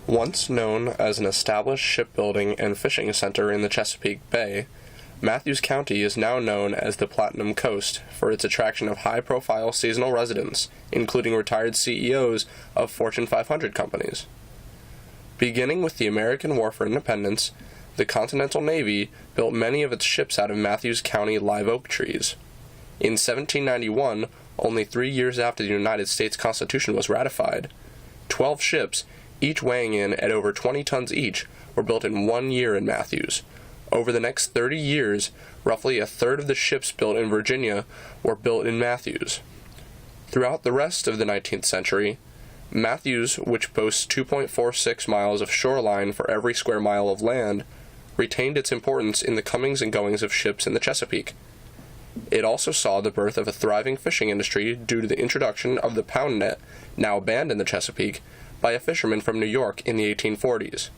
Once known as an established shipbuilding and fishing center in the Chesapeake Bay, Mathews County is now known as the Platinum Coast for its attraction of high-profile seasonal residents, including retired CEOs of Fortune 500 companies. Beginning with the American War for Independence, the Continental Navy built many of its ships out of Mathews County live oak trees. In 1791, only 3 years after the United States Constitution was ratified, 12 ships, each weighing in at over 20 tons each, were built in 1 year in Mathews. Over the next 30 years, roughly a third of the ships built in Virginia were built in Mathews. Throughout the rest of the 19th century, Mathews, which boasts 2.46 miles of shoreline for every square mile of land, retained its importance in the comings and goings of ships in the Chesapeake. It also saw the birth of a thriving fishing industry due to the introduction of the pound net, now banned in the Chesapeake, by a fisherman from New York in the 1840s.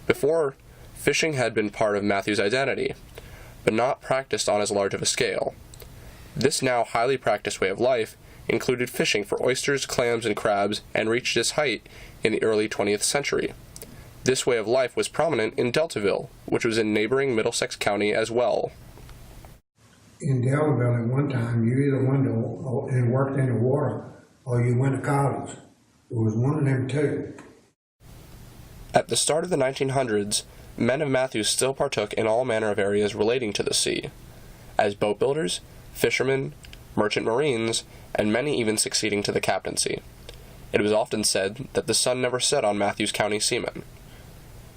Before, fishing had been part of Mathews' identity, but not practiced on as large of a scale. This now highly practiced way of life included fishing for oysters, clams, and crabs, and reached its height in the early 20th century. This way of life was prominent in Deltaville, which was in neighboring Middlesex County as well. In Deltaville, at one time, you either went and worked in the water, or you went to college. It was one of them two. At the start of the 1900s, men of Mathews still partook in all manner of areas relating to the sea, as boat builders, fishermen, merchant marines, and many even succeeding to the captaincy. It was often said that the sun never set on Mathews County seamen,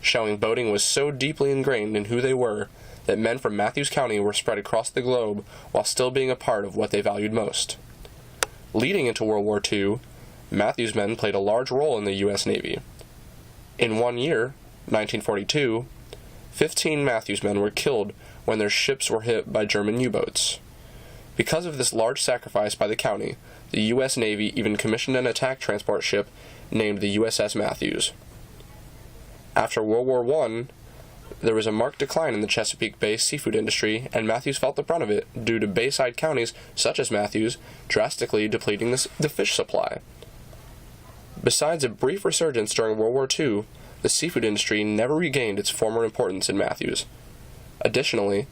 showing boating was so deeply ingrained in who they were that men from Mathews County were spread across the globe while still being a part of what they valued most. Leading into World War II, Mathews men played a large role in the U.S. Navy. In 1 year, 1942, 15 Mathews men were killed when their ships were hit by German U-boats. Because of this large sacrifice by the county, the U.S. Navy even commissioned an attack transport ship named the USS Mathews. After World War I, there was a marked decline in the Chesapeake Bay seafood industry, and Mathews felt the brunt of it due to bayside counties such as Mathews drastically depleting the fish supply. Besides a brief resurgence during World War II, the seafood industry never regained its former importance in Mathews. Additionally,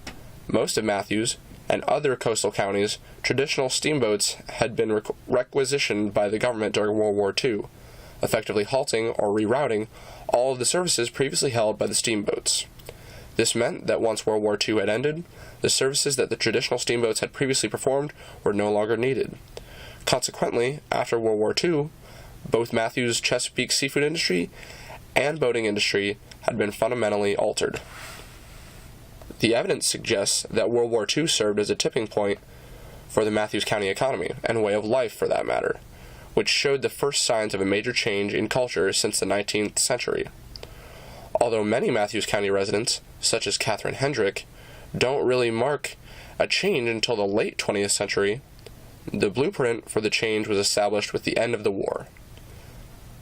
most of Mathews and other coastal counties, traditional steamboats had been requisitioned by the government during World War II, effectively halting or rerouting all of the services previously held by the steamboats. This meant that once World War II had ended, the services that the traditional steamboats had previously performed were no longer needed. Consequently, after World War II, both Mathews' Chesapeake seafood industry and boating industry had been fundamentally altered. The evidence suggests that World War II served as a tipping point for the Mathews County economy, and way of life for that matter, which showed the first signs of a major change in culture since the 19th century. Although many Mathews County residents, such as Catherine Hendrick, don't really mark a change until the late 20th century, the blueprint for the change was established with the end of the war.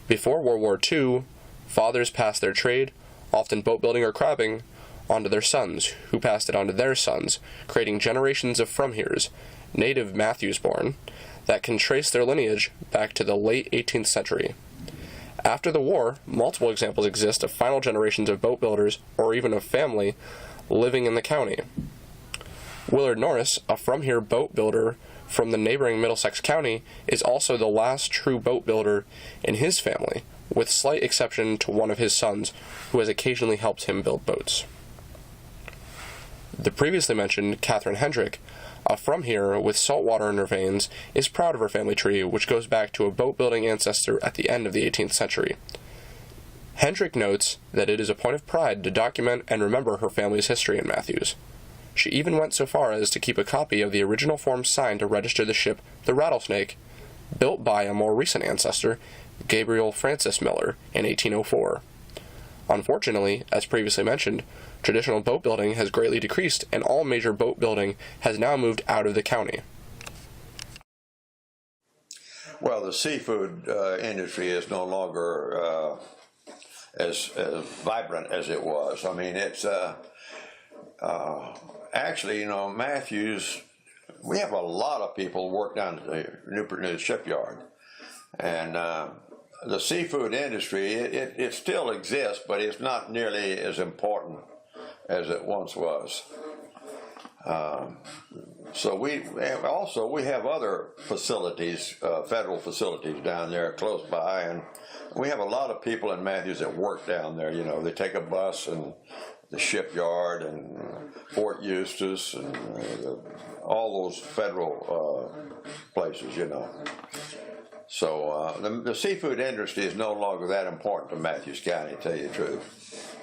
Before World War II, fathers passed their trade, often boat building or crabbing, onto their sons, who passed it on to their sons, creating generations of from-heres, native Mathews-born, that can trace their lineage back to the late 18th century. After the war, multiple examples exist of final generations of boat builders, or even of family, living in the county. Willard Norris, a from-here boat builder from the neighboring Middlesex County, is also the last true boat builder in his family, with slight exception to one of his sons, who has occasionally helped him build boats. The previously mentioned Catherine Hendrick, a from here with salt water in her veins, is proud of her family tree, which goes back to a boat-building ancestor at the end of the 18th century. Hendrick notes that it is a point of pride to document and remember her family's history in Mathews. She even went so far as to keep a copy of the original form signed to register the ship the Rattlesnake, built by a more recent ancestor, Gabriel Francis Miller, in 1804. Unfortunately, as previously mentioned, traditional boat building has greatly decreased, and all major boat building has now moved out of the county. Well, the seafood industry is no longer as vibrant as it was. I mean, it's actually, Mathews, we have a lot of people work down at the Newport News shipyard, and the seafood industry, it still exists, but it's not nearly as important as it once was. So we have other facilities, federal facilities down there close by, and we have a lot of people in Mathews that work down there. They take a bus and the shipyard and Fort Eustis and all those federal places, So the seafood industry is no longer that important to Mathews County, to tell you the truth.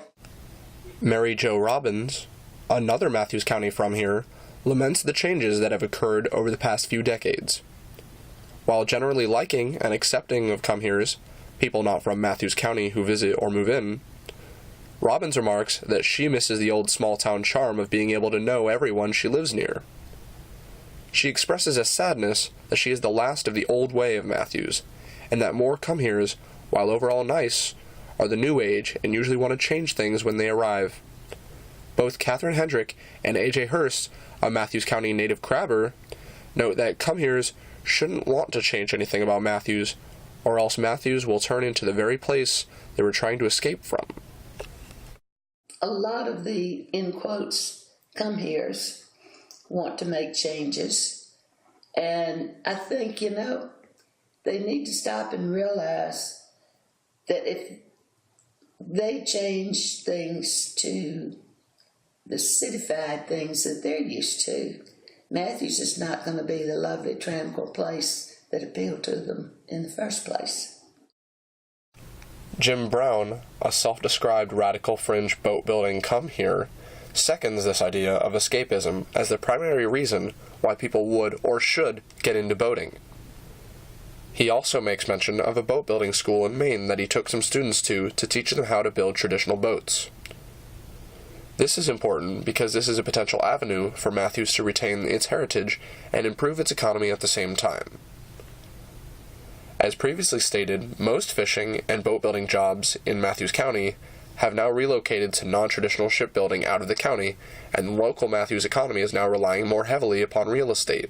Mary Jo Robbins, another Mathews County from here, laments the changes that have occurred over the past few decades. While generally liking and accepting of come-heres, people not from Mathews County who visit or move in, Robbins remarks that she misses the old small-town charm of being able to know everyone she lives near. She expresses a sadness that she is the last of the old way of Mathews, and that more come-heres, while overall nice, are the new age and usually want to change things when they arrive. Both Catherine Hendrick and A.J. Hurst, a Mathews County native crabber, note that come-heres shouldn't want to change anything about Mathews, or else Mathews will turn into the very place they were trying to escape from. A lot of the, in quotes, come-heres want to make changes, and I think, they need to stop and realize that if they change things to the cityfied things that they're used to, Mathews is not going to be the lovely, tranquil place that appealed to them in the first place. Jim Brown, a self-described radical fringe boat-building come-here, seconds this idea of escapism as the primary reason why people would or should get into boating. He also makes mention of a boat-building school in Maine that he took some students to teach them how to build traditional boats. This is important because this is a potential avenue for Mathews to retain its heritage and improve its economy at the same time. As previously stated, most fishing and boat-building jobs in Mathews County have now relocated to non-traditional shipbuilding out of the county, and the local Mathews economy is now relying more heavily upon real estate,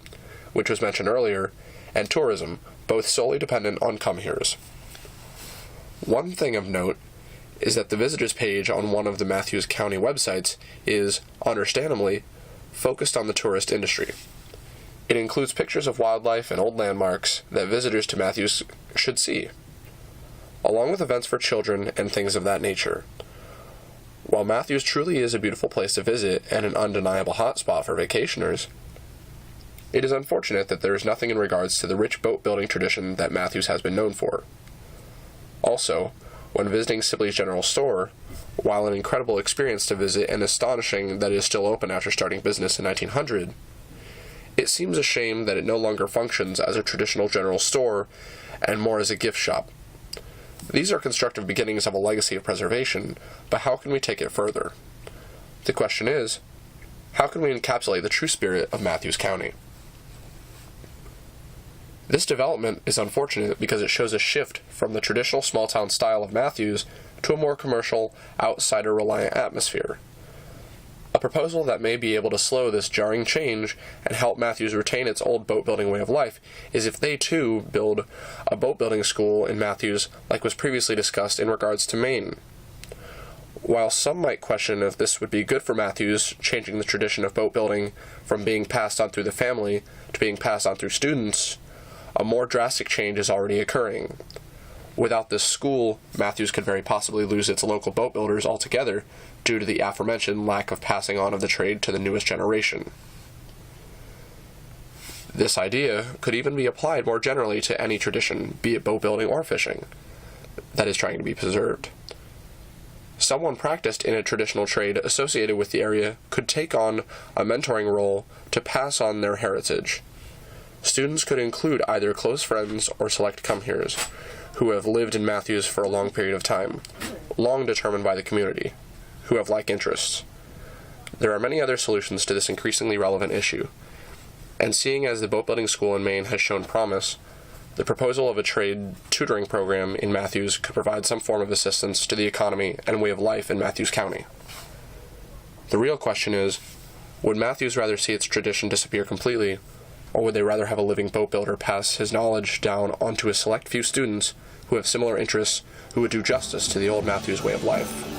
which was mentioned earlier, and tourism, both solely dependent on come-heres. One thing of note is that the visitors page on one of the Mathews County websites is, understandably, focused on the tourist industry. It includes pictures of wildlife and old landmarks that visitors to Mathews should see, along with events for children and things of that nature. While Mathews truly is a beautiful place to visit and an undeniable hotspot for vacationers, it is unfortunate that there is nothing in regards to the rich boat-building tradition that Mathews has been known for. Also, when visiting Sibley's General Store, while an incredible experience to visit and astonishing that it is still open after starting business in 1900, it seems a shame that it no longer functions as a traditional general store and more as a gift shop. These are constructive beginnings of a legacy of preservation, but how can we take it further? The question is, how can we encapsulate the true spirit of Mathews County? This development is unfortunate because it shows a shift from the traditional small-town style of Mathews to a more commercial, outsider-reliant atmosphere. A proposal that may be able to slow this jarring change and help Mathews retain its old boat-building way of life is if they, too, build a boat-building school in Mathews like was previously discussed in regards to Maine. While some might question if this would be good for Mathews, changing the tradition of boat-building from being passed on through the family to being passed on through students, a more drastic change is already occurring. Without this school, Mathews could very possibly lose its local boat builders altogether due to the aforementioned lack of passing on of the trade to the newest generation. This idea could even be applied more generally to any tradition, be it boat building or fishing, that is trying to be preserved. Someone practiced in a traditional trade associated with the area could take on a mentoring role to pass on their heritage. Students could include either close friends or select come-heres who have lived in Mathews for a long period of time, long determined by the community, who have like interests. There are many other solutions to this increasingly relevant issue, and seeing as the boat building school in Maine has shown promise, the proposal of a trade tutoring program in Mathews could provide some form of assistance to the economy and way of life in Mathews County. The real question is, would Mathews rather see its tradition disappear completely, or would they rather have a living boat builder pass his knowledge down onto a select few students who have similar interests who would do justice to the old Mathews way of life?